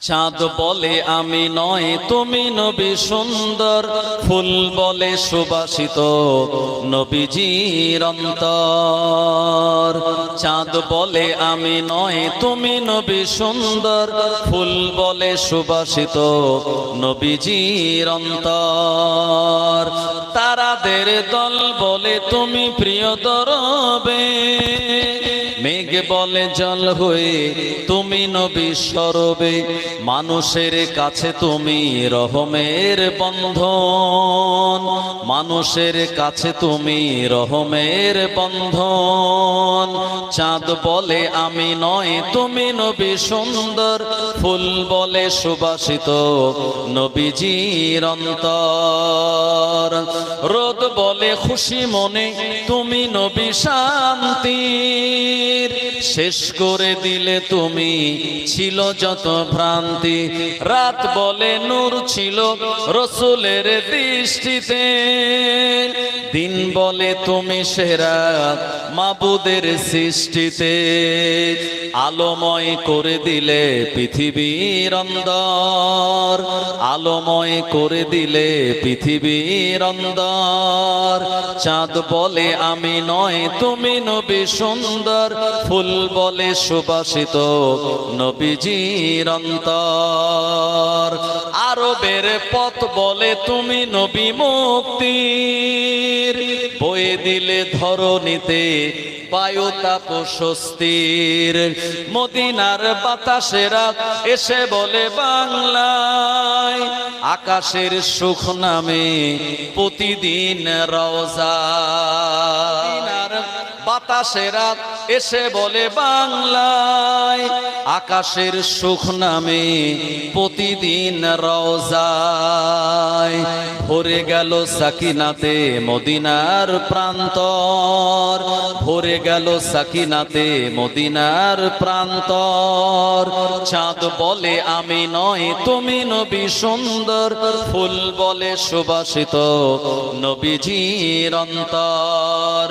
চাঁদ বলে আমি নয় তুমি নবী সুন্দর, ফুল বলে সুবাসিত নবীজির অন্তর। চাঁদ বলে আমি নয় তুমি নবী সুন্দর, ফুল বলে সুবাসিত নবীজির অন্তর। তারাদের দল বলে তুমি প্রিয় দরবে, মেঘ বলে জল হয়ে তুমি নবী সরবে। মানুষের কাছে তুমি রহমের বন্ধন, মানুষের কাছে তুমি রহমের বন্ধন। চাঁদ বলে আমি নয় তুমি নবী সুন্দর, ফুল বলে সুবাসিত নবীজির অন্তর। রোদ বলে খুশি মনে তুমি নবী শান্তির, শেষ করে দিলে তুমি ছিল যত ভ্রান্তি। রাত বলে নূর ছিল রসুলের দৃষ্টিতে, দিন বলে তুমি সেরা মাবুদের সৃষ্টিতে। আলোময় করে দিলে পৃথিবীর অন্দর, আলোময় করে দিলে পৃথিবীর অন্দর। চাঁদ বলে আমি নয় তুমি নবী সুন্দর, ফুল বলে সুবাসিত নবীজির অন্তর। আরবের পথ বলে তুমি নবী মুক্তির, বয়ে দিলে ধরণীতে বায়ুতাপ স্বস্তির। মদিনার বাতাসেরা এসে বলে বাংলায়, আকাশের সুখ নামে প্রতিদিন রওজা। বাতাসেরা এসে বলে বাংলায়, আকাশের সুখ নামে প্রতিদিন রওজায়। ভরে গেল সাকিনাতে মদিনার প্রান্তর, ভরে গেল সাকিনাতে মদিনার প্রান্তর। চাঁদ বলে আমি নয় তুমি নবী সুন্দর, ফুল বলে সুবাসিত নবীজির অন্তর।